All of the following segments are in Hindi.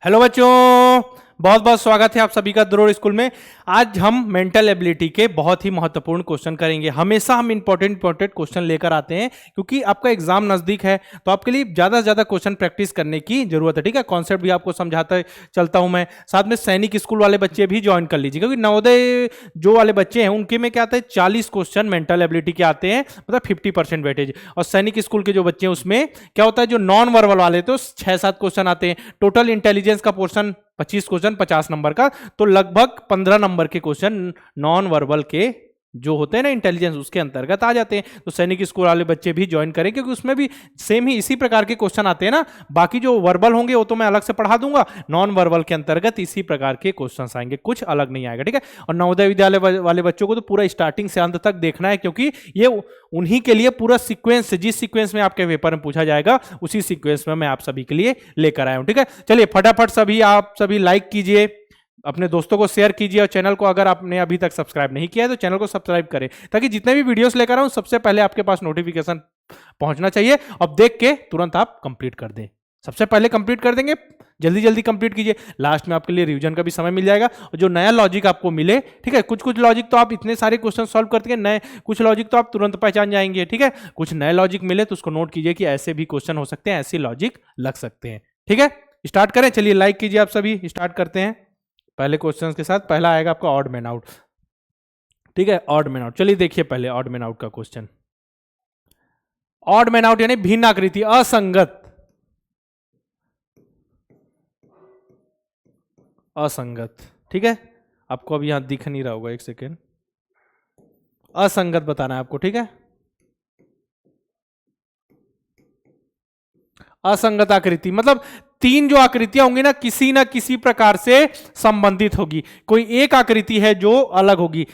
हेलो बच्चों, बहुत बहुत स्वागत है आप सभी का द्रोड़ स्कूल में। आज हम मेंटल एबिलिटी के बहुत ही महत्वपूर्ण क्वेश्चन करेंगे। हमेशा हम इंपॉर्टेंट क्वेश्चन लेकर आते हैं क्योंकि आपका एग्जाम नजदीक है, तो आपके लिए ज्यादा से ज्यादा क्वेश्चन प्रैक्टिस करने की जरूरत है। ठीक है, कॉन्सेप्ट भी आपको समझाता चलता हूं मैं। साथ में सैनिक स्कूल वाले बच्चे भी ज्वाइन कर लीजिए, क्योंकि नवोदय जो वाले बच्चे हैं उनके में क्या आता है, 40 क्वेश्चन मेंटल एबिलिटी के आते हैं, मतलब 50% वेटेज। और सैनिक स्कूल के जो बच्चे हैं उसमें क्या होता है, जो नॉन वर्बल वाले तो 6-7 क्वेश्चन आते हैं। टोटल इंटेलिजेंस का पोर्शन 25 क्वेश्चन 50 नंबर का, तो लगभग 15 नंबर के क्वेश्चन नॉन वर्बल के जो होते हैं ना इंटेलिजेंस, उसके अंतर्गत आ जाते हैं। तो सैनिक स्कूल वाले बच्चे भी ज्वाइन करें, क्योंकि उसमें भी सेम ही इसी प्रकार के क्वेश्चन आते हैं ना। बाकी जो वर्बल होंगे वो तो मैं अलग से पढ़ा दूंगा, नॉन वर्बल के अंतर्गत इसी प्रकार के क्वेश्चन आएंगे, कुछ अलग नहीं आएगा। ठीक है, और नवोदय विद्यालय वाले बच्चों को तो पूरा स्टार्टिंग से अंत तक देखना है, क्योंकि ये उन्हीं के लिए पूरा सीक्वेंस, जिस सीक्वेंस में आपके पेपर में पूछा जाएगा उसी सीक्वेंस में मैं आप सभी के लिए लेकर आया हूं। ठीक है, चलिए फटाफट सभी आप सभी लाइक कीजिए, अपने दोस्तों को शेयर कीजिए, और चैनल को अगर आपने अभी तक सब्सक्राइब नहीं किया है तो चैनल को सब्सक्राइब करें, ताकि जितने भी वीडियोस लेकर आऊं सबसे पहले आपके पास नोटिफिकेशन पहुंचना चाहिए। अब देख के तुरंत आप कंप्लीट कर दें, सबसे पहले कंप्लीट कर देंगे, जल्दी जल्दी कंप्लीट कीजिए। लास्ट में आपके लिए रिवीजन का भी समय मिल जाएगा, और जो नया लॉजिक आपको मिले, ठीक है, कुछ कुछ लॉजिक तो आप इतने सारे क्वेश्चन सॉल्व करते हैं नए, कुछ लॉजिक तो आप तुरंत पहचान जाएंगे। ठीक है, कुछ नए लॉजिक मिले तो उसको नोट कीजिए कि ऐसे भी क्वेश्चन हो सकते हैं, ऐसे लॉजिक लग सकते हैं। ठीक है, स्टार्ट करें। चलिए लाइक कीजिए आप सभी, स्टार्ट करते हैं पहले क्वेश्चन के साथ। पहला आएगा आपका ऑड मैन आउट। ठीक है, ऑड मैन आउट, चलिए देखिए पहले ऑड मैन आउट का क्वेश्चन। ऑड मैन आउट यानी भिन्न आकृति, असंगत, असंगत। ठीक है, आपको अब यहां दिख नहीं रहा होगा, एक सेकेंड, असंगत बताना है आपको। ठीक है, असंगत आकृति मतलब तीन जो आकृतियां होंगी ना किसी प्रकार से संबंधित होगी। कोई एक आकृति है जो अलग होगी,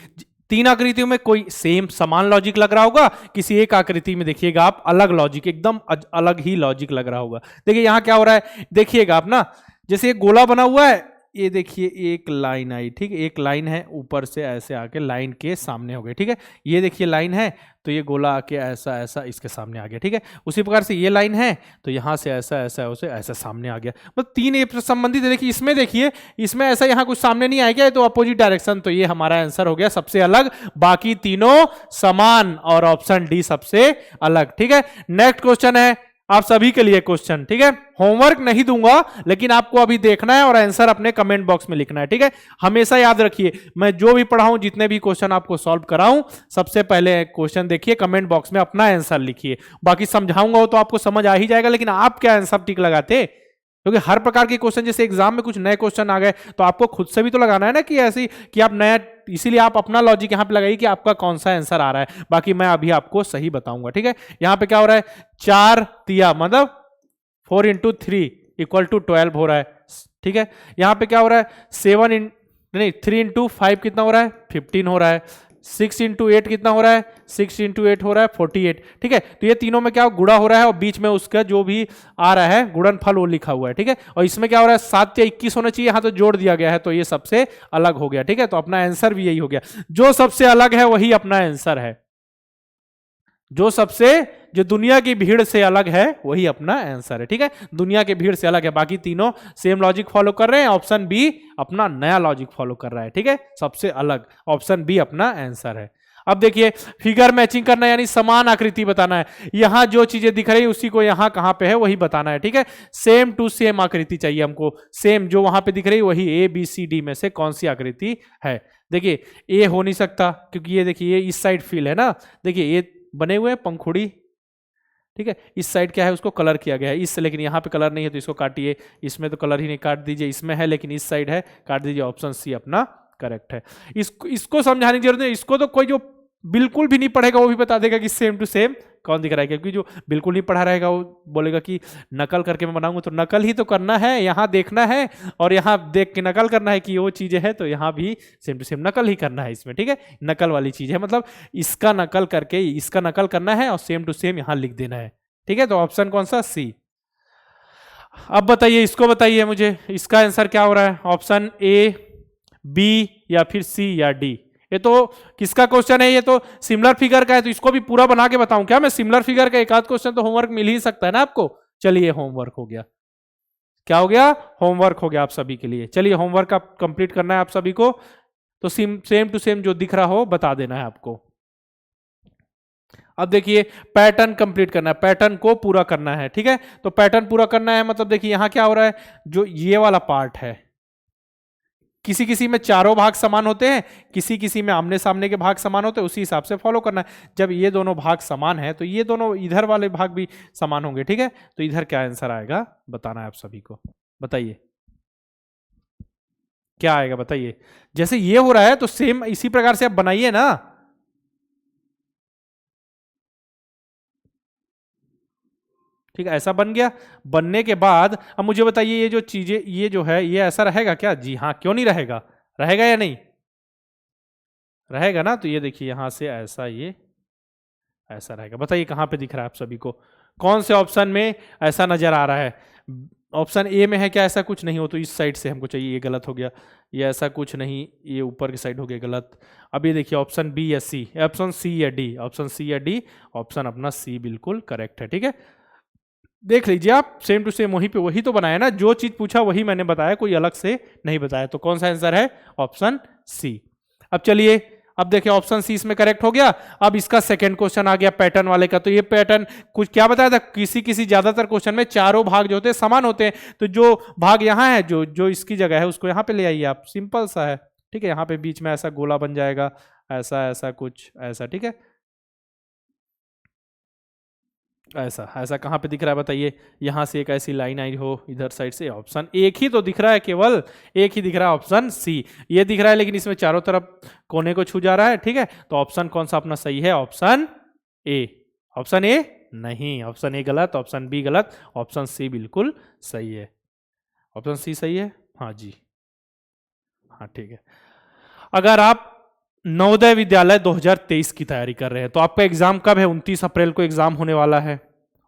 तीन आकृतियों में कोई सेम समान लॉजिक लग रहा होगा, किसी एक आकृति में देखिएगा आप अलग लॉजिक, एकदम अलग ही लॉजिक लग रहा होगा। देखिए यहां क्या हो रहा है, देखिएगा आप ना, जैसे एक गोला बना हुआ है, ये देखिए एक लाइन आई, ठीक है, एक लाइन है ऊपर से ऐसे आके लाइन के सामने हो गई। ठीक है, ये देखिए लाइन है, तो ये गोला आके ऐसा ऐसा इसके सामने आ गया। ठीक है, उसी प्रकार से ये लाइन है, तो यहां से ऐसा ऐसा ऐसे ऐसा सामने आ गया, मतलब तीन एक संबंधित है। देखिए इसमें ऐसा यहां कुछ सामने नहीं आ गया, तो अपोजिट डायरेक्शन, तो ये हमारा आंसर हो गया सबसे अलग, बाकी तीनों समान, और ऑप्शन डी सबसे अलग। ठीक है, नेक्स्ट क्वेश्चन है आप सभी के लिए क्वेश्चन। ठीक है, होमवर्क नहीं दूंगा, लेकिन आपको अभी देखना है और आंसर अपने कमेंट बॉक्स में लिखना है। ठीक है, हमेशा याद रखिए, मैं जो भी पढ़ाऊं, जितने भी क्वेश्चन आपको सॉल्व कराऊं, सबसे पहले क्वेश्चन देखिए, कमेंट बॉक्स में अपना आंसर लिखिए। बाकी समझाऊंगा वो तो आपको समझ आ ही जाएगा, लेकिन आप क्या आंसर टिक लगाते, क्योंकि हर प्रकार के क्वेश्चन, जैसे एग्जाम में कुछ नए क्वेश्चन आ गए, तो आपको खुद से भी तो लगाना है ना कि ऐसी कि आप नया, इसीलिए आप अपना लॉजिक यहां पे लगाइए कि आपका कौन सा आंसर आ रहा है। बाकी मैं अभी आपको सही बताऊंगा। ठीक है, यहां पे क्या हो रहा है, 4 तिया मतलब 4 × 3 = 12 हो रहा है। ठीक है, यहां पे क्या हो रहा है, 3 × 5 कितना हो रहा है, 15 हो रहा है। 6 × 8 कितना हो रहा है, 6 × 8 हो रहा है 48। ठीक है, तो ये तीनों में क्या गुणा हो रहा है, और बीच में उसका जो भी आ रहा है गुणनफल वो लिखा हुआ है। ठीक है, और इसमें क्या हो रहा है, 7 या 21 होना चाहिए, यहां तो जोड़ दिया गया है, तो ये सबसे अलग हो गया। ठीक है, तो अपना आंसर भी यही हो गया, जो सबसे अलग है वही अपना आंसर है, जो दुनिया की भीड़ से अलग है वही अपना आंसर है। ठीक है, दुनिया की भीड़ से अलग है, बाकी तीनों सेम लॉजिक फॉलो कर रहे हैं, ऑप्शन बी अपना नया लॉजिक फॉलो कर रहा है। ठीक है, सबसे अलग, ऑप्शन बी अपना आंसर है। अब देखिए, फिगर मैचिंग करना यानी समान आकृति बताना है। यहां जो चीजें दिख रही है उसी को यहां कहां पे है वही बताना है। ठीक है, सेम टू सेम आकृति चाहिए हमको, सेम जो वहां पे दिख रही है वही ABCD में से कौन सी आकृति है। देखिए ए हो नहीं सकता, क्योंकि ये देखिए ये इस साइड फील है ना, देखिए ये बने हुए हैं पंखुड़ी। ठीक है, इस साइड क्या है, उसको कलर किया गया है, इस, लेकिन यहाँ पे कलर नहीं है तो इसको काटिए, इसमें तो कलर ही नहीं, काट दीजिए, इसमें है लेकिन इस साइड है, काट दीजिए, ऑप्शन सी अपना करेक्ट है। इसको समझाने की जरूरत नहीं, इसको तो कोई जो बिल्कुल भी नहीं पढ़ेगा वो भी बता देगा कि सेम टू सेम कौन दिख रहा है, क्योंकि जो बिल्कुल नहीं पढ़ा रहेगा वो बोलेगा कि नकल करके मैं बनाऊंगा, तो नकल ही तो करना है, यहाँ देखना है और यहाँ देख के नकल करना है कि वो चीजें है, तो यहाँ भी सेम टू सेम नकल ही करना है इसमें। ठीक है, नकल वाली चीज है, मतलब इसका नकल करके इसका नकल करना है और सेम टू सेम यहाँ लिख देना है। ठीक है, तो ऑप्शन कौन सा, सी। अब बताइए, इसको बताइए मुझे, इसका आंसर क्या हो रहा है, ऑप्शन A, B या फिर C या D। ये तो किसका क्वेश्चन है, ये तो सिमिलर फिगर का है, तो इसको भी पूरा बना के बताऊं क्या मैं, सिमिलर फिगर का एक आध क्वेश्चन तो होमवर्क मिल ही सकता है ना आपको। चलिए होमवर्क हो गया, क्या हो गया, होमवर्क हो गया आप सभी के लिए। चलिए होमवर्क आप कंप्लीट करना है आप सभी को, तो सेम टू सेम जो दिख रहा हो बता देना है आपको। अब देखिए पैटर्न कंप्लीट करना है, पैटर्न को पूरा करना है, ठीक है। तो पैटर्न पूरा करना है मतलब देखिए यहां क्या हो रहा है, जो ये वाला पार्ट है, किसी किसी में चारों भाग समान होते हैं, किसी किसी में आमने सामने के भाग समान होते हैं, उसी हिसाब से फॉलो करना है। जब ये दोनों भाग समान है तो ये दोनों इधर वाले भाग भी समान होंगे, ठीक है। तो इधर क्या आंसर आएगा बताना है आप सभी को, बताइए क्या आएगा, बताइए। जैसे ये हो रहा है तो सेम इसी प्रकार से आप बनाइए ना। ठीक है, ऐसा बन गया। बनने के बाद अब मुझे बताइए ये जो चीजें, ये जो है ये ऐसा रहेगा क्या, जी हाँ, क्यों नहीं रहेगा, रहेगा या नहीं रहेगा ना। तो ये देखिए यहां से ऐसा, ये ऐसा रहेगा। बताइए कहां पे दिख रहा है आप सभी को, कौन से ऑप्शन में ऐसा नजर आ रहा है। ऑप्शन ए में है क्या, ऐसा कुछ नहीं हो तो इस साइड से हमको चाहिए, ये गलत हो गया। ये ऐसा कुछ नहीं, ये ऊपर की साइड हो गया गलत। अब ये देखिए ऑप्शन बी या सी, ऑप्शन सी या डी, ऑप्शन सी या डी, ऑप्शन अपना सी बिल्कुल करेक्ट है, ठीक है। देख लीजिए आप, सेम टू सेम वहीं पे वही तो बनाया ना, जो चीज पूछा वही मैंने बताया, कोई अलग से नहीं बताया। तो कौन सा आंसर है, ऑप्शन सी। अब चलिए, अब देखिए ऑप्शन सी इसमें करेक्ट हो गया। अब इसका सेकंड क्वेश्चन आ गया पैटर्न वाले का। तो ये पैटर्न कुछ क्या बताया था, किसी किसी ज्यादातर क्वेश्चन में चारों भाग जो होते हैं समान होते हैं, तो जो भाग यहाँ है, जो जो इसकी जगह है उसको यहाँ पे ले आइए आप, सिंपल सा है, ठीक है। यहाँ पे बीच में ऐसा गोला बन जाएगा, ऐसा ऐसा कुछ ऐसा, ठीक है। ऐसा ऐसा कहाँ पे दिख रहा है बताइए, यहां से एक ऐसी लाइन आई हो इधर साइड से, ऑप्शन एक ही तो दिख रहा है, केवल एक ही दिख रहा है, ऑप्शन सी। ये दिख रहा है लेकिन इसमें चारों तरफ कोने को छू जा रहा है, ठीक है। तो ऑप्शन कौन सा अपना सही है, ऑप्शन ए। ऑप्शन ए नहीं, ऑप्शन ए गलत, ऑप्शन बी गलत, ऑप्शन सी बिल्कुल सही है। ऑप्शन सी सही है, हाँ जी, हाँ ठीक है। अगर आप नवोदय विद्यालय 2023 की तैयारी कर रहे हैं तो आपका एग्जाम कब है, 29 अप्रैल को एग्जाम होने वाला है।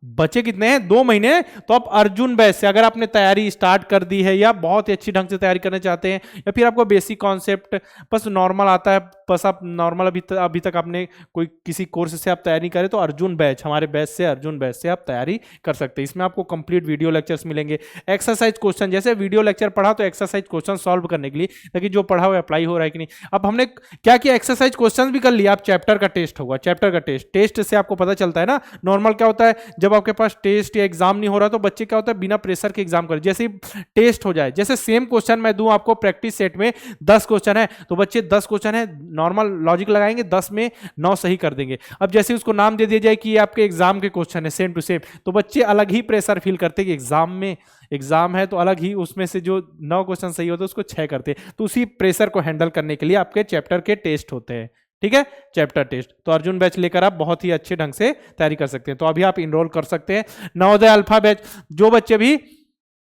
बचे कितने हैं, 2 महीने। तो आप अर्जुन बैच से अगर आपने तैयारी स्टार्ट कर दी है, या बहुत ही अच्छी ढंग से तैयारी करना चाहते हैं, या फिर आपको बेसिक कॉन्सेप्ट बस नॉर्मल आता है, बस आप नॉर्मल अभी तक आपने कोई किसी कोर्स से आप तैयारी करें, तो अर्जुन बैच, हमारे बैच से, अर्जुन बैच से आप तैयारी कर सकते हैं। इसमें आपको कंप्लीट वीडियो लेक्चर्स मिलेंगे, एक्सरसाइज क्वेश्चन, जैसे वीडियो लेक्चर पढ़ा तो एक्सरसाइज क्वेश्चन सॉल्व करने के लिए, ताकि जो पढ़ा हुआ अप्लाई हो रहा है कि नहीं। अब हमने क्या किया, एक्सरसाइज क्वेश्चन भी कर लिया, आप चैप्टर का टेस्ट होगा, चैप्टर का टेस्ट से आपको पता चलता है ना। नॉर्मल क्या होता है, जब आपके पास टेस्ट या एग्जाम नहीं हो रहा तो बच्चे क्या होता है, बिना प्रेशर के एग्जाम करें। जैसे टेस्ट हो जाए, जैसे सेम क्वेश्चन मैं दूं आपको, प्रैक्टिस सेट में 10 क्वेश्चन है, तो बच्चे 10 क्वेश्चन है, नॉर्मल लॉजिक लगाएंगे, 10 में 9 सही कर देंगे। अब जैसे उसको नाम दे दिया जाए कि ये आपके एग्जाम के क्वेश्चन है सेम टू सेम, तो बच्चे अलग ही प्रेशर फील करते हैं कि एग्जाम है, तो अलग ही उसमें से जो 9 क्वेश्चन सही होते हैं उसको 6 करते हैं। तो उसी प्रेशर को हैंडल करने के लिए आपके चैप्टर के टेस्ट होते हैं, ठीक है, चैप्टर टेस्ट। तो अर्जुन बैच लेकर आप बहुत ही अच्छे ढंग से तैयारी कर सकते हैं। तो अभी आप इनरोल कर सकते हैं नवोदय अल्फा बैच। जो बच्चे भी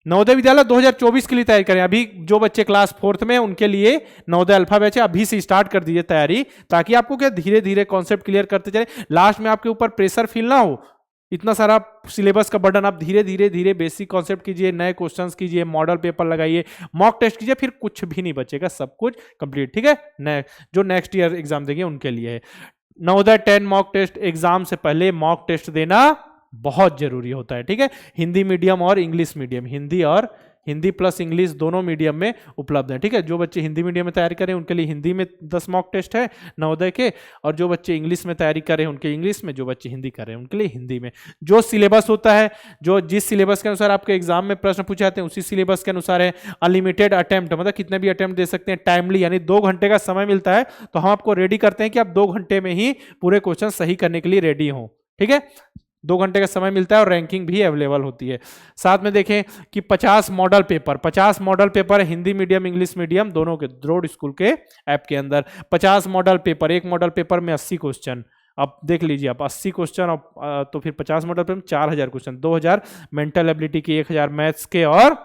नवोदय विद्यालय 2024 के लिए तैयारी करें, अभी जो बच्चे क्लास 4th में, उनके लिए नवोदय अल्फा बैच है, अभी से स्टार्ट कर दीजिए तैयारी, ताकि आपको क्या धीरे धीरे कॉन्सेप्ट क्लियर करते चले, लास्ट में आपके ऊपर प्रेशर फील ना हो, इतना सारा सिलेबस का बर्डन। आप धीरे धीरे धीरे बेसिक कॉन्सेप्ट कीजिए, नए क्वेश्चंस कीजिए, मॉडल पेपर लगाइए, मॉक टेस्ट कीजिए, फिर कुछ भी नहीं बचेगा, सब कुछ कंप्लीट, ठीक है। जो नेक्स्ट ईयर एग्जाम देंगे उनके लिए है। नवोदय 10 मॉक टेस्ट एग्जाम से पहले मॉक टेस्ट देना बहुत जरूरी होता है, ठीक है। हिंदी मीडियम और English medium, Hindi plus English दोनों मीडियम में उपलब्ध है, ठीक है। जो बच्चे हिंदी मीडियम में तैयारी करें उनके लिए हिंदी में 10 मॉक टेस्ट है नवोदय के, और जो बच्चे इंग्लिश में तैयारी करें उनके इंग्लिश में, जो बच्चे हिंदी करें उनके लिए हिंदी में। जो सिलेबस होता है, जो जिस सिलेबस के अनुसार आपके एग्जाम में प्रश्न पूछे जाते हैं, उसी सिलेबस के अनुसार है। अनलिमिटेड अटेम्प्ट, मतलब कितने भी अटेम्प्ट दे सकते हैं। टाइमली, यानी 2 घंटे का समय मिलता है, तो हम आपको रेडी करते हैं कि आप 2 घंटे में ही पूरे क्वेश्चन सही करने के लिए रेडी हो, ठीक है। 2 घंटे का समय मिलता है और रैंकिंग भी अवेलेबल होती है। साथ में देखें कि 50 मॉडल पेपर है, हिंदी मीडियम इंग्लिश मीडियम दोनों के, द्रोड़ स्कूल के ऐप के अंदर 50 मॉडल पेपर, एक मॉडल पेपर में 80 क्वेश्चन। अब देख लीजिए आप, 80 क्वेश्चन, तो फिर 50 मॉडल पेपर में 4000 क्वेश्चन, 2000 मेंटल एबिलिटी की, 1000 मैथ्स के और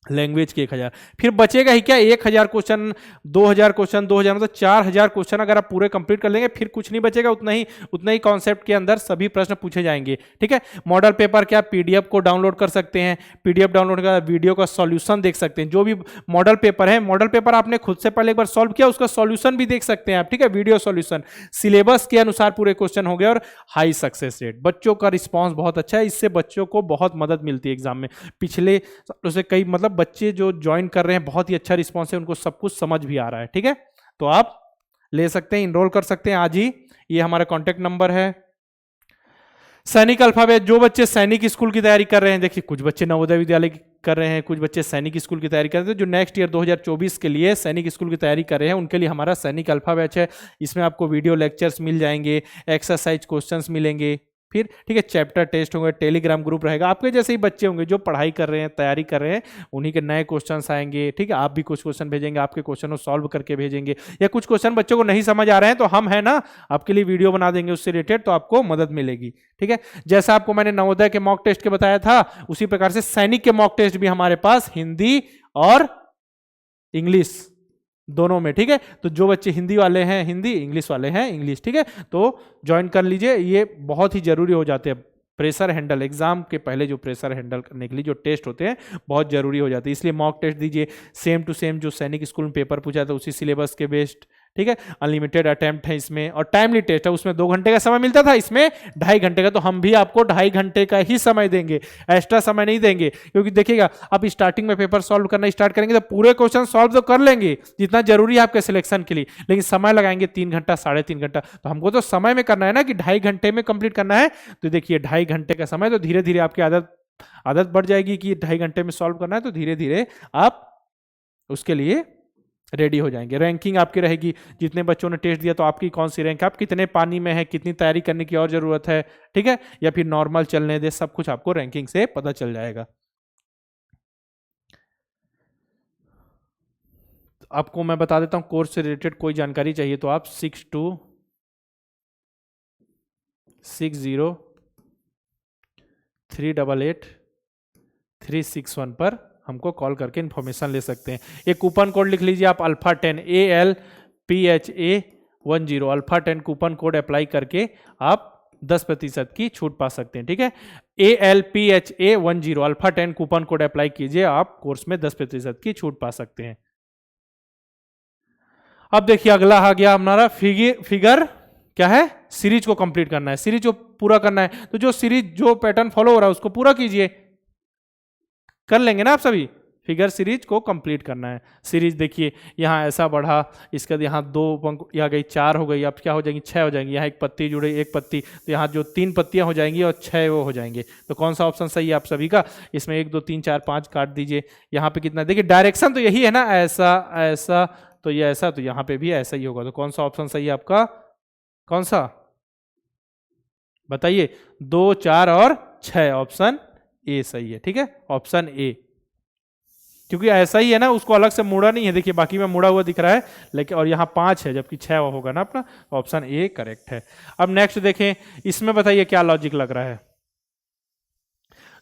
लैंग्वेज के 1000, फिर बचेगा ही क्या, 1000 क्वेश्चन, 2000 क्वेश्चन, 2000 मतलब 4000 क्वेश्चन अगर आप पूरे कंप्लीट कर लेंगे फिर कुछ नहीं बचेगा, उतना ही कॉन्सेप्ट के अंदर सभी प्रश्न पूछे जाएंगे। ठीक है, मॉडल पेपर क्या, पीडीएफ को डाउनलोड कर सकते हैं, पीडीएफ डाउनलोड कर वीडियो का सॉल्यूशन देख सकते हैं। जो भी मॉडल पेपर है, मॉडल पेपर आपने खुद से पहले एक बार सॉल्व किया, उसका सॉल्यूशन भी देख सकते हैं आप। ठीक है, वीडियो सॉल्यूशन, सिलेबस के अनुसार पूरे क्वेश्चन हो गए, और हाई सक्सेस रेट, बच्चों का रिस्पॉन्स बहुत अच्छा है, इससे बच्चों को बहुत मदद मिलती है एग्जाम में। पिछले से कई मतलब बच्चे जो ज्वाइन कर रहे हैं, बहुत ही अच्छा रिस्पॉन्स है, उनको सब कुछ समझ भी आ रहा है। ठीक है, तो आप ले सकते हैं, इनरोल कर सकते हैं आज ही। ये हमारा कॉन्टेक्ट नंबर है। सैनिक अल्फाबेट, जो बच्चे सैनिक स्कूल की तैयारी कर रहे हैं, देखिए कुछ बच्चे नवोदय विद्यालय की कर रहे हैं, कुछ बच्चे सैनिक स्कूल की तैयारी कर रहे हैं, जो नेक्स्ट ईयर 2024 के लिए सैनिक स्कूल की तैयारी कर रहे हैं, उनके लिए हमारा सैनिक अल्फाबेट है। इसमें आपको वीडियो लेक्चर्स मिल जाएंगे, एक्सरसाइज क्वेश्चंस मिलेंगे, फिर ठीक है चैप्टर टेस्ट होंगे, टेलीग्राम ग्रुप रहेगा, आपके जैसे ही बच्चे होंगे जो पढ़ाई कर रहे हैं, तैयारी कर रहे हैं, उन्हीं के नए क्वेश्चंस आएंगे। ठीक है, आप भी कुछ क्वेश्चन भेजेंगे, आपके क्वेश्चन को सॉल्व करके भेजेंगे, या कुछ क्वेश्चन बच्चों को नहीं समझ आ रहे हैं तो हम है ना आपके लिए वीडियो बना देंगे उससे रिलेटेड, तो आपको मदद मिलेगी। ठीक है, जैसा आपको मैंने नवोदय के मॉक टेस्ट के बताया था, उसी प्रकार से सैनिक के मॉक टेस्ट भी हमारे पास हिंदी और इंग्लिश दोनों में। ठीक है, तो जो बच्चे हिंदी वाले हैं हिंदी, इंग्लिश वाले हैं इंग्लिश। ठीक है, तो ज्वाइन कर लीजिए, ये बहुत ही जरूरी हो जाते हैं। प्रेशर हैंडल, एग्जाम के पहले जो प्रेशर हैंडल करने के लिए जो टेस्ट होते हैं बहुत जरूरी हो जाते हैं, इसलिए मॉक टेस्ट दीजिए, सेम टू सेम जो सैनिक स्कूल में पेपर पूछा था उसी सिलेबस के बेस्ड। ठीक है, अनलिमिटेड अटेम्प्ट है इसमें, और टाइमली टेस्ट है, उसमें 2 घंटे का समय मिलता था, इसमें 2.5 घंटे का, तो हम भी आपको 2.5 घंटे का ही समय देंगे, एक्स्ट्रा समय नहीं देंगे। क्योंकि देखिएगा, आप स्टार्टिंग में पेपर सॉल्व करना स्टार्ट करेंगे तो पूरे क्वेश्चन सॉल्व तो कर लेंगे जितना जरूरी है आपके सिलेक्शन के लिए, लेकिन समय लगाएंगे 3 घंटा 3.5 घंटा, तो हमको तो समय में करना है ना कि 2.5 घंटे में कंप्लीट करना है। तो देखिए 2.5 घंटे का समय, तो धीरे धीरे आपकी आदत बढ़ जाएगी कि 2.5 घंटे में सॉल्व करना है, तो धीरे धीरे आप उसके लिए रेडी हो जाएंगे। रैंकिंग आपकी रहेगी, जितने बच्चों ने टेस्ट दिया तो आपकी कौन सी रैंक, आप कितने पानी में है, कितनी तैयारी करने की और जरूरत है, ठीक है, या फिर नॉर्मल चलने दे, सब कुछ आपको रैंकिंग से पता चल जाएगा। आपको मैं बता देता हूं, कोर्स से रिलेटेड कोई जानकारी चाहिए तो आप 6260388361 पर हमको कॉल करके इन्फॉर्मेशन ले सकते हैं। एक कूपन कोड लिख लीजिए आप, अल्फा10 ALPHA10, अल्फा10 कूपन कोड अप्लाई करके आप 10% की छूट पा सकते हैं। ठीक है, ALPHA10 अल्फा10 कूपन कोड अप्लाई कीजिए, आप कोर्स में 10% की छूट पा सकते हैं। अब देखिए अगला आ गया हमारा फिगर क्या है, सीरीज को कंप्लीट करना है, सीरीज को पूरा करना है, तो जो सीरीज जो पैटर्न फॉलो हो रहा है उसको पूरा कीजिए, कर लेंगे ना आप सभी। फिगर सीरीज को कंप्लीट करना है। सीरीज देखिए यहाँ ऐसा बढ़ा, इसके बाद यहाँ 2 पंख, यहाँ गई 4 हो गई, अब क्या हो जाएंगी 6 हो जाएंगी, यहाँ एक पत्ती जुड़ी, एक पत्ती, तो यहाँ जो 3 पत्तियाँ हो जाएंगी और 6 वो हो जाएंगे। तो कौन सा ऑप्शन सही है आप सभी का, इसमें 1 2 3 4 5 काट दीजिए। यहाँ पे कितना, देखिए डायरेक्शन तो यही है ना, ऐसा ऐसा, तो ये ऐसा, तो यहाँ पे भी ऐसा ही होगा। तो कौन सा ऑप्शन सही है आपका, कौन सा बताइए, 2 4 और 6, ऑप्शन ए सही है। ठीक है, ऑप्शन ए, क्योंकि ऐसा ही है ना, उसको अलग से मुड़ा नहीं है, देखिए बाकी में मुड़ा हुआ दिख रहा है, लेकिन और यहाँ 5 है जबकि 6 होगा ना अपना, ऑप्शन ए करेक्ट है। अब नेक्स्ट देखें, इसमें बताइए क्या लॉजिक लग रहा है।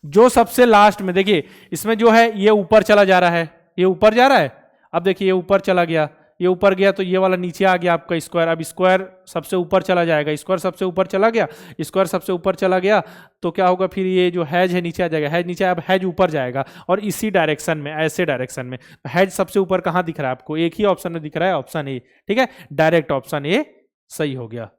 जो सबसे लास्ट में देखिए, इसमें जो है ये ऊपर चला जा रहा है, ये ऊपर जा रहा है, अब देखिए ये ऊपर चला गया, ये ऊपर गया तो ये वाला नीचे आ गया आपका स्क्वायर, अब स्क्वायर सबसे ऊपर चला जाएगा, स्क्वायर सबसे ऊपर चला गया, स्क्वायर सबसे ऊपर चला गया, तो क्या होगा फिर ये जो हैज है नीचे आ जाएगा, हैज नीचे, अब हैज ऊपर जाएगा, और इसी डायरेक्शन में, ऐसे डायरेक्शन में, हैज सबसे ऊपर कहाँ दिख रहा है आपको, एक ही ऑप्शन में दिख रहा है, ऑप्शन ए। ठीक है, डायरेक्ट ऑप्शन ए सही हो गया।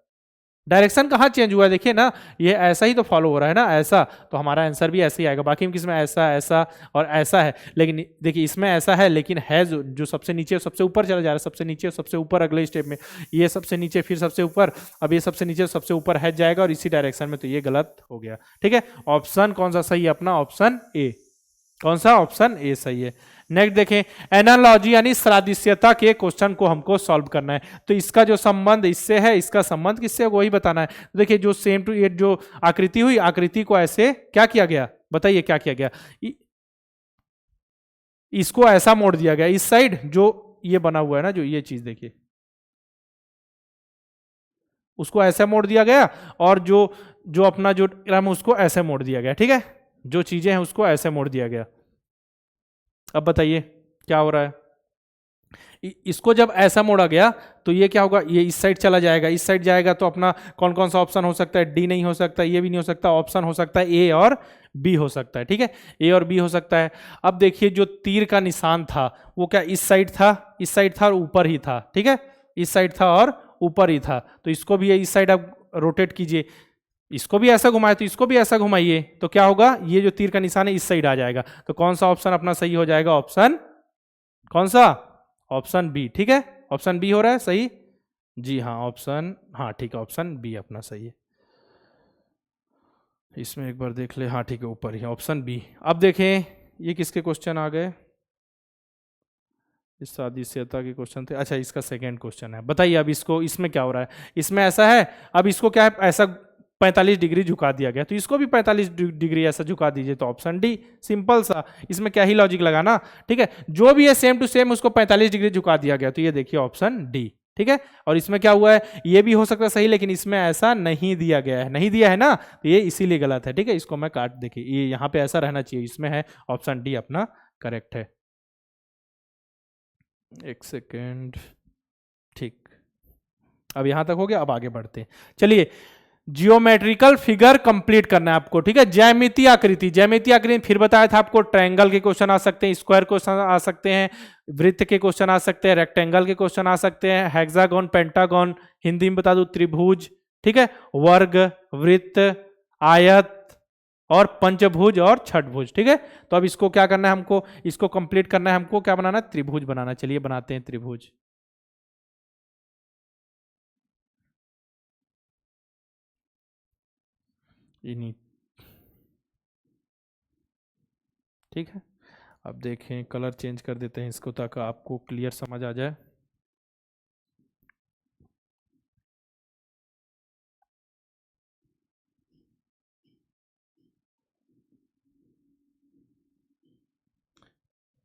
डायरेक्शन कहाँ चेंज हुआ है, देखिए ना, ये ऐसा ही तो फॉलो हो रहा है ना, ऐसा, तो हमारा आंसर भी ऐसे ही आएगा। बाकी में किसमें ऐसा ऐसा और ऐसा है, लेकिन देखिए इसमें ऐसा है, लेकिन है जो सबसे नीचे सबसे ऊपर चला जा रहा है, सबसे नीचे सबसे ऊपर अगले स्टेप में, ये सबसे नीचे फिर सबसे ऊपर, अब ये सबसे नीचे सबसे ऊपर है जाएगा और इसी डायरेक्शन में, तो ये गलत हो गया। ठीक है, ऑप्शन कौन सा सही है अपना, ऑप्शन ए, कौन सा, ऑप्शन ए सही है। नेक्स्ट देखें, एनालॉजी यानी सादृश्यता के क्वेश्चन को हमको सॉल्व करना है, तो इसका जो संबंध इससे है, इसका संबंध किससे, वही बताना है। तो देखिए जो सेम टू एट जो आकृति हुई, आकृति को ऐसे क्या किया गया, बताइए क्या किया गया, इसको ऐसा मोड़ दिया गया, इस साइड जो ये बना हुआ है ना, जो ये चीज देखिए, उसको ऐसे मोड़ दिया गया, और जो अपना जो उसको ऐसे मोड़ दिया गया। ठीक है, जो चीजें हैं उसको ऐसे मोड़ दिया गया। अब बताइए क्या हो रहा है। इसको जब ऐसा मोड़ा गया तो ये क्या होगा, ये इस साइड चला जाएगा, इस साइड जाएगा तो अपना कौन कौन सा ऑप्शन हो सकता है, डी नहीं हो सकता, ये भी नहीं हो सकता, ऑप्शन हो सकता है ए और बी हो सकता है। ठीक है, ए और बी हो सकता है। अब देखिए जो तीर का निशान था वो क्या इस साइड था, इस साइड था और ऊपर ही था। ठीक है, इस साइड था और ऊपर ही था, तो इसको भी इस साइड आप रोटेट कीजिए, इसको भी ऐसा घुमाए तो इसको भी ऐसा घुमाइए, तो क्या होगा, ये जो तीर का निशान है इस साइड आ जाएगा। तो कौन सा ऑप्शन अपना सही हो जाएगा, ऑप्शन कौन सा, ऑप्शन बी। ठीक है, ऑप्शन बी हो रहा है सही, जी हाँ ऑप्शन, हाँ ठीक है ऑप्शन बी अपना सही है। इसमें एक बार देख ले, हाँ ठीक है ऊपर ही ऑप्शन बी। अब देखें ये किसके क्वेश्चन आ गए, इस सादृश्यता के क्वेश्चन थे। अच्छा इसका सेकंड क्वेश्चन है, बताइए अब इसको, इसमें क्या हो रहा है, इसमें ऐसा है, अब इसको क्या है ऐसा 45 डिग्री झुका दिया गया, तो इसको भी 45 डिग्री ऐसा झुका दीजिए, तो ऑप्शन डी, सिंपल सा, इसमें क्या ही लॉजिक लगाना। ठीक है, जो भी है सेम टू सेम उसको 45 डिग्री झुका दिया गया, तो ये देखिए ऑप्शन डी। ठीक है, और इसमें क्या हुआ है, ये भी हो सकता है सही, लेकिन इसमें ऐसा नहीं दिया गया है, नहीं दिया है ना, तो ये इसीलिए गलत है। ठीक है, इसको मैं काट, देखिए ये यहाँ पे ऐसा रहना चाहिए, इसमें है ऑप्शन डी अपना करेक्ट है। एक सेकेंड, ठीक, अब यहां तक हो गया, अब आगे बढ़ते हैं। चलिए जियोमेट्रिकल फिगर कंप्लीट करना है आपको। ठीक है, ज्यामितीय आकृति, ज्यामितीय आकृति फिर बताया था आपको, ट्रायंगल के क्वेश्चन आ सकते हैं, स्क्वायर क्वेश्चन आ सकते हैं, वृत्त के क्वेश्चन आ सकते हैं, रेक्टेंगल के क्वेश्चन आ सकते हैं, हेक्सागोन, पेंटागोन, हिंदी में बता दूं त्रिभुज, ठीक है, वर्ग, वृत्त, आयत और पंचभुज और छठभुज। ठीक है, तो अब इसको क्या करना है हमको, इसको कंप्लीट करना है हमको, क्या बनाना है, त्रिभुज बनाना। चलिए बनाते हैं त्रिभुज। इन्हीं, ठीक है, अब देखें कलर चेंज कर देते हैं इसको ताकि आपको क्लियर समझ आ जाए।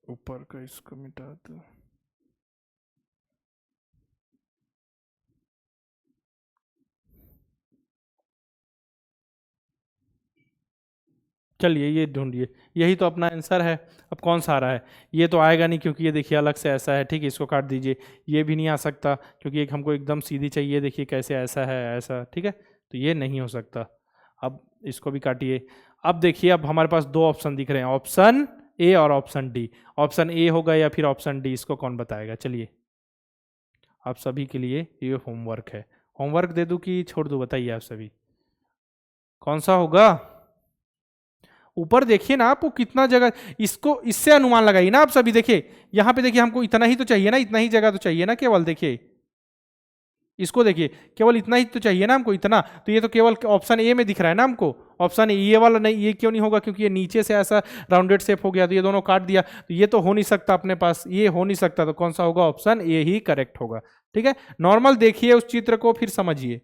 ऊपर का इसको मिटा दो। चलिए ये ढूंढिए, यही तो अपना आंसर है। अब कौन सा आ रहा है, ये तो आएगा नहीं क्योंकि ये देखिए अलग से ऐसा है। ठीक है, इसको काट दीजिए, ये भी नहीं आ सकता क्योंकि एक हमको एकदम सीधी चाहिए, देखिए कैसे ऐसा है ऐसा। ठीक है, तो ये नहीं हो सकता। अब इसको भी काटिए। अब देखिए अब हमारे पास दो ऑप्शन दिख रहे हैं, ऑप्शन ए और ऑप्शन डी। ऑप्शन ए होगा या फिर ऑप्शन डी, इसको कौन बताएगा। चलिए आप सभी के लिए ये होमवर्क है, होमवर्क दे दूं कि छोड़ दूं, बताइए आप सभी कौन सा होगा। ऊपर देखिए ना आपको कितना जगह, इसको इससे अनुमान लगाइए ना आप सभी। देखिए यहां पे देखिए हमको इतना ही तो चाहिए ना, इतना ही जगह तो चाहिए ना केवल। देखिए इसको देखिए, केवल इतना ही तो चाहिए ना हमको, इतना तो ये तो केवल ऑप्शन ए में दिख रहा है ना हमको। ऑप्शन ये वाला नहीं, ये क्यों नहीं होगा, क्योंकि ये नीचे से ऐसा राउंडेड शेप हो गया, तो ये दोनों काट दिया, तो ये तो हो नहीं सकता अपने पास, ये हो नहीं सकता, तो कौन सा होगा, ऑप्शन ए ही करेक्ट होगा। ठीक है, नॉर्मल देखिए उस चित्र को फिर समझिए।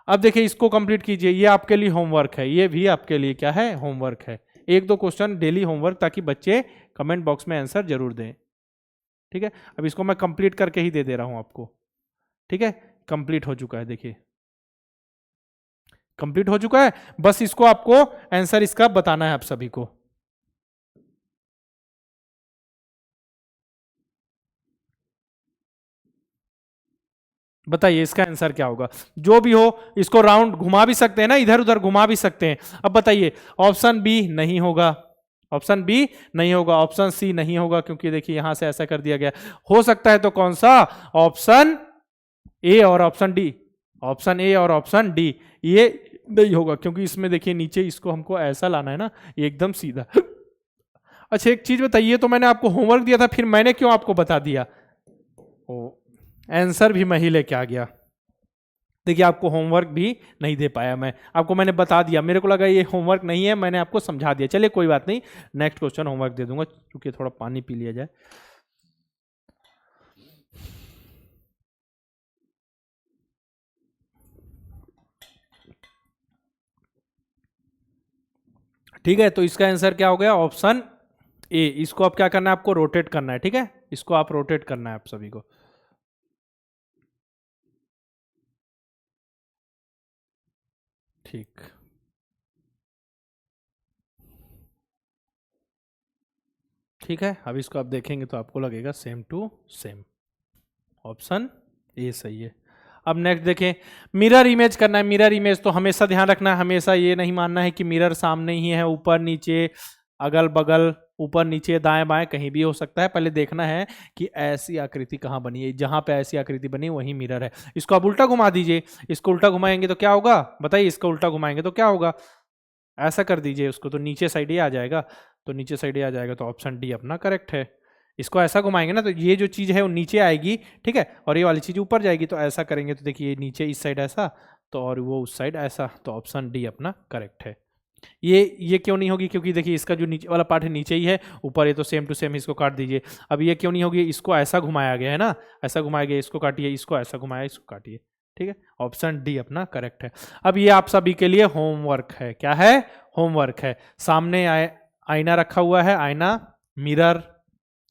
अब देखिए इसको कंप्लीट कीजिए, ये आपके लिए होमवर्क है, ये भी आपके लिए क्या है, होमवर्क है। एक दो क्वेश्चन डेली होमवर्क, ताकि बच्चे कमेंट बॉक्स में आंसर जरूर दें। ठीक है, अब इसको मैं कंप्लीट करके ही दे दे रहा हूं आपको। ठीक है, कंप्लीट हो चुका है, देखिए कंप्लीट हो चुका है। बस इसको आपको आंसर इसका बताना है आप सभी को। बताइए इसका आंसर क्या होगा, जो भी हो। इसको राउंड घुमा भी सकते हैं ना, इधर उधर घुमा भी सकते हैं। अब बताइए, ऑप्शन बी नहीं होगा, ऑप्शन बी नहीं होगा, ऑप्शन सी नहीं होगा क्योंकि देखिए यहां से ऐसा कर दिया गया। हो सकता है तो कौन सा, ऑप्शन ए और ऑप्शन डी, ऑप्शन ए और ऑप्शन डी, ये नहीं होगा क्योंकि इसमें देखिए नीचे इसको हमको ऐसा लाना है ना, एकदम सीधा। अच्छा एक चीज बताइए, तो मैंने आपको होमवर्क दिया था, फिर मैंने क्यों आपको बता दिया, ओ आंसर भी मैं ही लेके आ गया। देखिए आपको होमवर्क भी नहीं दे पाया मैं, आपको मैंने बता दिया, मेरे को लगा ये होमवर्क नहीं है, मैंने आपको समझा दिया। चलिए कोई बात नहीं, नेक्स्ट क्वेश्चन होमवर्क दे दूंगा, क्योंकि थोड़ा पानी पी लिया जाए। ठीक है, तो इसका आंसर क्या हो गया, ऑप्शन ए। इसको अब क्या करना है, आपको रोटेट करना है। ठीक है, इसको आप रोटेट करना है आप सभी को। ठीक, ठीक है, अब इसको आप देखेंगे तो आपको लगेगा same to same, option A सही है। अब नेक्स्ट देखें, मिरर इमेज करना है। मिरर इमेज तो हमेशा ध्यान रखना है, हमेशा ये नहीं मानना है कि मिरर सामने ही है, ऊपर नीचे अगल बगल, ऊपर नीचे दाएं बाएं कहीं भी हो सकता है। पहले देखना है कि ऐसी आकृति कहाँ बनी है, जहां पे ऐसी आकृति बनी वही मिरर है। इसको आप उल्टा घुमा दीजिए, इसको उल्टा घुमाएंगे तो क्या होगा बताइए, इसको उल्टा घुमाएंगे तो क्या होगा, ऐसा कर दीजिए उसको तो नीचे साइड ही आ जाएगा, तो नीचे साइड ही आ जाएगा, तो ऑप्शन डी अपना करेक्ट है। इसको ऐसा घुमाएंगे ना तो ये जो चीज़ है वो नीचे आएगी, ठीक है, और ये वाली चीज़ ऊपर जाएगी, तो ऐसा करेंगे तो देखिए नीचे इस साइड ऐसा, तो और वो उस साइड ऐसा, तो ऑप्शन डी अपना करेक्ट है। ये क्यों नहीं होगी, क्योंकि देखिए इसका जो नीचे वाला पार्ट है नीचे ही है, ऊपर ये तो सेम टू सेम, इसको काट दीजिए। अब ये क्यों नहीं होगी, इसको ऐसा घुमाया गया है ना, ऐसा घुमाया गया, इसको काटिए, इसको ऐसा घुमाया, इसको काटिए, ठीक है, ऑप्शन डी अपना करेक्ट है। अब ये आप सभी के लिए होमवर्क है, क्या है, होमवर्क है। सामने आईना रखा हुआ है, आईना, मिरर,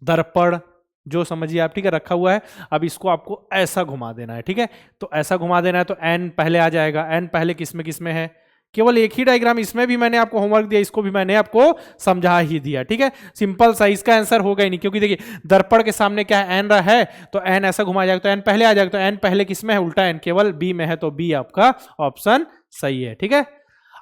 दर्पण, जो समझिए आप, ठीक है, रखा हुआ है। अब इसको आपको ऐसा घुमा देना है, ठीक है, तो ऐसा घुमा देना है, तो एन पहले आ जाएगा। एन पहले किसमें किसमें है, केवल एक ही डायग्राम, इसमें भी मैंने आपको होमवर्क दिया, इसको भी मैंने आपको समझा ही दिया, ठीक है, सिंपल सा, इसका आंसर होगा ही नहीं, क्योंकि देखिए दर्पण के सामने क्या है, एन है, तो एन ऐसा घुमाया जाएगा, तो एन पहले आ जाएगा, तो एन पहले किसमें है, उल्टा एन केवल बी में है, तो बी आपका ऑप्शन सही है, ठीक है।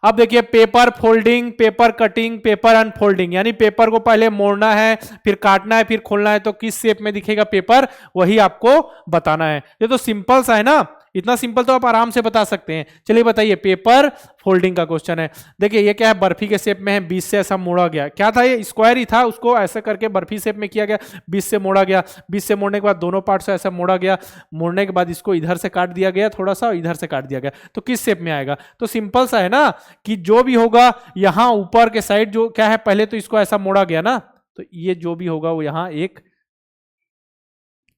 अब देखिए paper folding, paper cutting, paper unfolding, यानी पेपर को पहले मोड़ना है, फिर काटना है, फिर खोलना है, तो किस शेप में दिखेगा पेपर, वही आपको बताना है। ये तो सिंपल सा है ना, इतना सिंपल तो आप आराम से बता सकते हैं। चलिए बताइए, पेपर फोल्डिंग का क्वेश्चन है। देखिए ये क्या है, बर्फी के शेप में है, बीच से ऐसा मोड़ा गया, क्या था ये, स्क्वायर ही था, उसको ऐसा करके बर्फी शेप में किया गया, बीच से मोड़ा गया, बीच से मोड़ने के बाद दोनों पार्ट से ऐसा मोड़ा गया, मोड़ने के बाद इसको इधर से काट दिया गया थोड़ा सा, इधर से काट दिया गया, तो किस शेप में आएगा, तो सिंपल सा है ना, कि जो भी होगा यहां ऊपर के साइड जो क्या है, पहले तो इसको ऐसा मोड़ा गया ना, तो ये जो भी होगा वो यहां एक,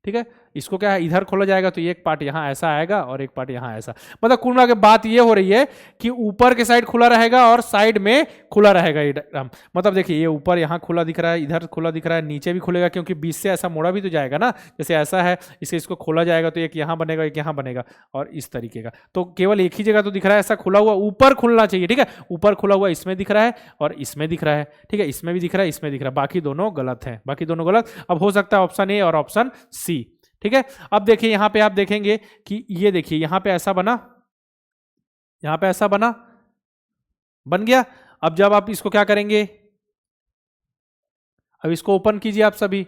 ठीक है, इसको क्या है इधर खोला जाएगा, तो एक पार्ट यहां ऐसा आएगा और एक पार्ट यहां ऐसा, मतलब कुल मिला के बात ये हो रही है कि ऊपर के साइड खुला रहेगा और साइड में खुला रहेगा ये डायग्राम। मतलब देखिए ये ऊपर यहां खुला दिख रहा है, इधर खुला दिख रहा है, नीचे भी खुलेगा, क्योंकि बीच से ऐसा मोड़ा भी तो जाएगा ना, जैसे ऐसा है, इसे इसको खोला जाएगा तो एक यहां बनेगा, एक यहां बनेगा, और इस तरीके का, तो केवल एक ही जगह तो दिख रहा है ऐसा खुला हुआ, ऊपर खुलना चाहिए, ठीक है, ऊपर खुला हुआ इसमें दिख रहा है और इसमें दिख रहा है, ठीक है, इसमें भी दिख रहा है, इसमें दिख रहा है, बाकी दोनों गलत है, बाकी दोनों गलत। अब हो सकता है ऑप्शन ए और ऑप्शन सी, ठीक है। अब देखिए यहां पे आप देखेंगे कि ये देखिए यहां पे ऐसा बना, यहां पे ऐसा बना, बन गया। अब जब आप इसको क्या करेंगे, अब इसको ओपन कीजिए आप सभी,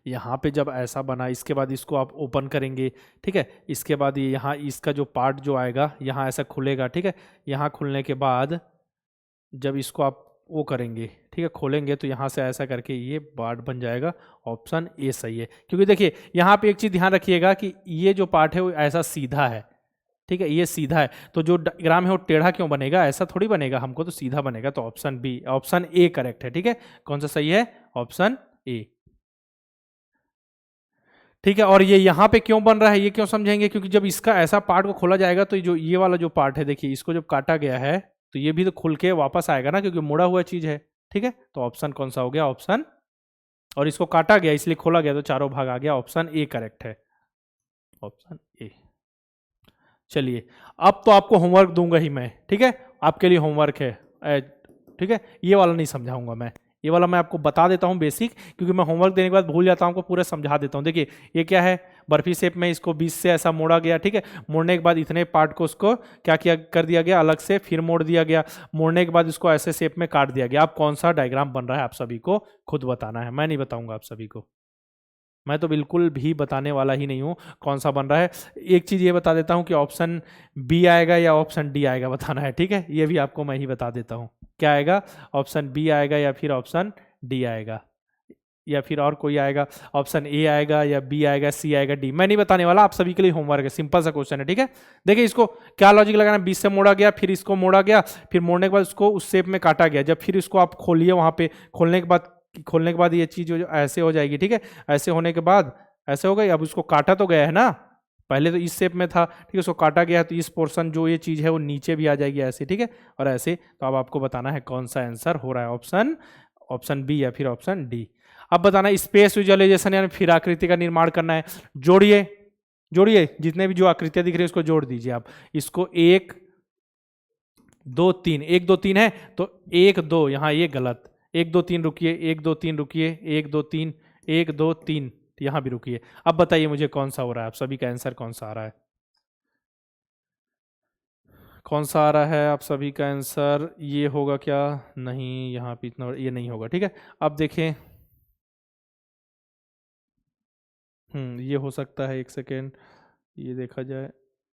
यहां पे जब ऐसा बना, इसके बाद इसको आप ओपन करेंगे, ठीक है, इसके बाद ये यहां इसका जो पार्ट जो आएगा यहां ऐसा खुलेगा, ठीक है, यहां खुलने के बाद जब इसको आप वो करेंगे, ठीक है, खोलेंगे, तो यहाँ से ऐसा करके ये पार्ट बन जाएगा, ऑप्शन ए सही है। क्योंकि देखिए यहाँ पे एक चीज़ ध्यान रखिएगा कि ये जो पार्ट है वो ऐसा सीधा है, ठीक है, ये सीधा है, तो जो डायग्राम है वो टेढ़ा क्यों बनेगा, ऐसा थोड़ी बनेगा, हमको तो सीधा बनेगा, तो option B, option A correct है, ठीक है। कौन सा सही है, ऑप्शन ए, ठीक है। और ये यहाँ पे क्यों बन रहा है ये क्यों समझेंगे, क्योंकि जब इसका ऐसा पार्ट को खोला जाएगा तो जो ये वाला जो पार्ट है, देखिए इसको जब काटा गया है तो ये भी तो खुल के वापस आएगा ना, क्योंकि मुड़ा हुआ चीज है, ठीक है, तो ऑप्शन कौन सा हो गया, ऑप्शन, और इसको काटा गया इसलिए खोला गया तो चारों भाग आ गया, ऑप्शन ए करेक्ट है, ऑप्शन ए। चलिए अब तो आपको होमवर्क दूंगा ही मैं, ठीक है, आपके लिए होमवर्क है, ठीक है, ये वाला नहीं समझाऊंगा मैं, ये वाला मैं आपको बता देता हूँ बेसिक, क्योंकि मैं होमवर्क देने के बाद भूल जाता हूँ, आपको पूरा समझा देता हूँ। देखिए ये क्या है, बर्फी शेप में, इसको बीच से ऐसा मोड़ा गया, ठीक है, मोड़ने के बाद इतने पार्ट को उसको क्या किया कर दिया गया अलग से, फिर मोड़ दिया गया, मोड़ने के बाद इसको ऐसे शेप में काट दिया गया। अब कौन सा डायग्राम बन रहा है आप सभी को खुद बताना है, मैं नहीं बताऊंगा आप सभी को, मैं तो बिल्कुल भी बताने वाला ही नहीं हूँ कौन सा बन रहा है। एक चीज़ ये बता देता हूँ कि ऑप्शन बी आएगा या ऑप्शन डी आएगा बताना है, ठीक है, ये भी आपको मैं ही बता देता हूँ, क्या आएगा, ऑप्शन बी आएगा या फिर ऑप्शन डी आएगा, या फिर और कोई आएगा, ऑप्शन ए आएगा या बी आएगा, सी आएगा, डी, मैं नहीं बताने वाला, आप सभी के लिए होमवर्क है, सिंपल सा क्वेश्चन है, ठीक है। देखिए इसको क्या लॉजिक लगाना, बीच से मोड़ा गया, फिर इसको मोड़ा गया, फिर मोड़ने के बाद उसको उस शेप में काटा गया, जब फिर इसको आप खोलिए, वहां पे खोलने के बाद ये चीज जो ऐसे हो जाएगी, ठीक है, ऐसे होने के बाद ऐसे हो गई, अब उसको काटा तो गया है ना, पहले तो इस शेप में था, ठीक है, उसको काटा गया है, तो इस पोर्शन जो ये चीज है वो नीचे भी आ जाएगी ऐसे, ठीक है, और ऐसे, तो अब आपको बताना है कौन सा आंसर हो रहा है, ऑप्शन बी या फिर ऑप्शन डी। अब बताना स्पेस विजुअलाइजेशन यानी फिर आकृति का निर्माण करना है, जोड़िए जितने भी जो आकृतियां दिख रही है उसको जोड़ दीजिए आप, इसको 1 2 3, 1 2 3 है तो 1 2, यहाँ ये गलत, 1 2 3 रुकिए, 1 2 3 रुकिए, 1 2 3, 1 2 3, यहाँ भी रुकिए। अब बताइए मुझे कौन सा हो रहा है, आप सभी का आंसर कौन सा आ रहा है, कौन सा आ रहा है आप सभी का आंसर? ये होगा क्या? नहीं, यहाँ पे इतना ये नहीं होगा, ठीक है। अब देखें, ये हो सकता है, एक सेकेंड, ये देखा जाए,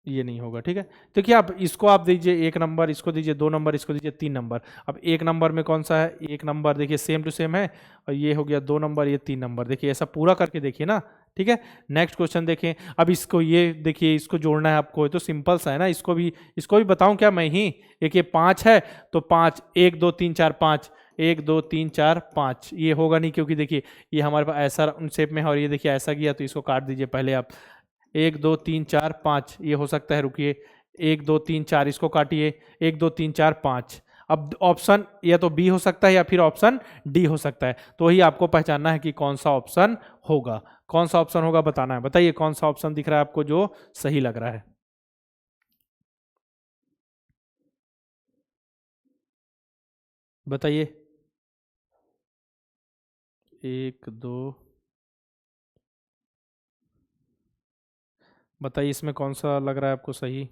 ये नहीं होगा, ठीक है। तो क्या आप इसको आप दीजिए 1 नंबर, इसको दीजिए 2 नंबर, इसको दीजिए 3 नंबर। अब 1 नंबर में कौन सा है, 1 नंबर देखिए सेम टू सेम है, और ये हो गया 2 नंबर, ये 3 नंबर, देखिए ऐसा पूरा करके देखिए ना, ठीक है। नेक्स्ट क्वेश्चन देखें, अब इसको ये देखिए, इसको जोड़ना है आपको, तो सिंपल सा है ना, इसको भी बताऊं क्या मैं ही? एक ये 5 है तो 5, 1 2 3 4 5, 1 2 3 4 5, ये होगा नहीं क्योंकि देखिए ये हमारे पास ऐसा शेप में है, और ये देखिए ऐसा गया, तो इसको काट दीजिए पहले आप। 1 2 3 4 5, ये हो सकता है, रुकिए, 1 2 3 4, इसको काटिए, 1 2 3 4 5। अब ऑप्शन या तो बी हो सकता है या फिर ऑप्शन डी हो सकता है, तो वही आपको पहचानना है कि कौन सा ऑप्शन होगा, कौन सा ऑप्शन होगा बताना है। बताइए कौन सा ऑप्शन दिख रहा है आपको जो सही लग रहा है, बताइए। 1 2, बताइए इसमें कौन सा लग रहा है आपको सही।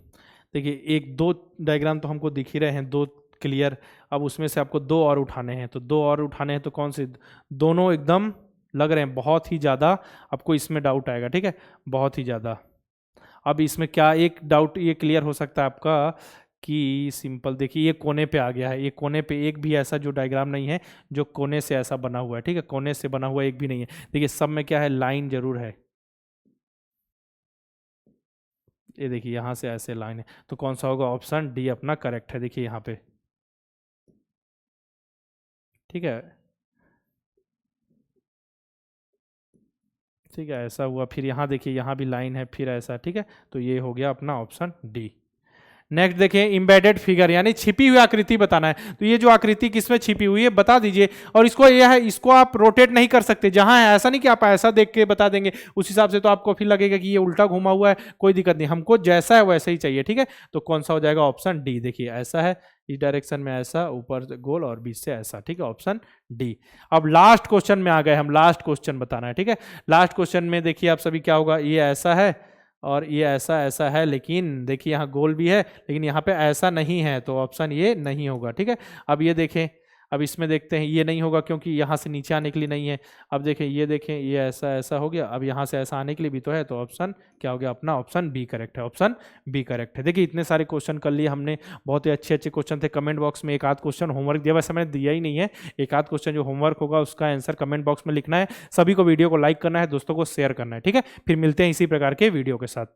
देखिए 1 2 डायग्राम तो हमको दिख ही रहे हैं, 2 क्लियर। अब उसमें से आपको 2 और उठाने हैं, तो 2 और उठाने हैं, तो कौन से? दोनों एकदम लग रहे हैं, बहुत ही ज़्यादा आपको इसमें डाउट आएगा, ठीक है, बहुत ही ज़्यादा। अब इसमें क्या एक डाउट ये क्लियर हो सकता है आपका कि सिंपल देखिए, ये कोने पे आ गया है, ये कोने पे एक भी ऐसा जो डायग्राम नहीं है जो कोने से ऐसा बना हुआ है, ठीक है, कोने से बना हुआ एक भी नहीं है। देखिए सब में क्या है, लाइन जरूर है, ये देखिए यहाँ से ऐसे लाइन है, तो कौन सा होगा? ऑप्शन डी अपना करेक्ट है, देखिए यहाँ पे, ठीक है, ठीक है, ऐसा हुआ। फिर यहाँ देखिए, यहाँ भी लाइन है, फिर ऐसा, ठीक है, तो ये हो गया अपना ऑप्शन डी। नेक्स्ट देखिए, इम्बेडेड फिगर यानी छिपी हुई आकृति बताना है, तो ये जो आकृति किसमें छिपी हुई है बता दीजिए, और इसको यह है, इसको आप रोटेट नहीं कर सकते, जहां है ऐसा नहीं कि आप ऐसा देख के बता देंगे, उस हिसाब से तो आपको फिर लगेगा कि ये उल्टा घुमा हुआ है, कोई दिक्कत नहीं, हमको जैसा है वैसा ही चाहिए, ठीक है। तो कौन सा हो जाएगा? ऑप्शन डी, देखिए ऐसा है, इस डायरेक्शन में ऐसा, ऊपर से गोल और बीच से ऐसा, ठीक है, ऑप्शन डी। अब लास्ट क्वेश्चन में आ गए हम, लास्ट क्वेश्चन बताना है, ठीक है। लास्ट क्वेश्चन में देखिए आप सभी क्या होगा, ये ऐसा है और ये ऐसा ऐसा है, लेकिन देखिए यहाँ गोल भी है, लेकिन यहाँ पे ऐसा नहीं है, तो ऑप्शन ये नहीं होगा, ठीक है। अब ये देखें, अब इसमें देखते हैं, ये नहीं होगा क्योंकि यहाँ से नीचे आने के लिए नहीं है। अब देखें, ये देखें, ये ऐसा ऐसा हो गया, अब यहाँ से ऐसा आने के लिए भी तो है, तो ऑप्शन क्या हो गया अपना? ऑप्शन बी करेक्ट है, ऑप्शन बी करेक्ट है। देखिए इतने सारे क्वेश्चन कर लिए हमने, बहुत ही अच्छे अच्छे क्वेश्चन थे। कमेंट बॉक्स में एक आध क्वेश्चन होमवर्क दिया, वैसे मैंने दिया ही नहीं है, एक आध क्वेश्चन जो होमवर्क होगा उसका आंसर कमेंट बॉक्स में लिखना है। सभी को वीडियो को लाइक करना है, दोस्तों को शेयर करना है, ठीक है। फिर मिलते हैं इसी प्रकार के वीडियो के साथ।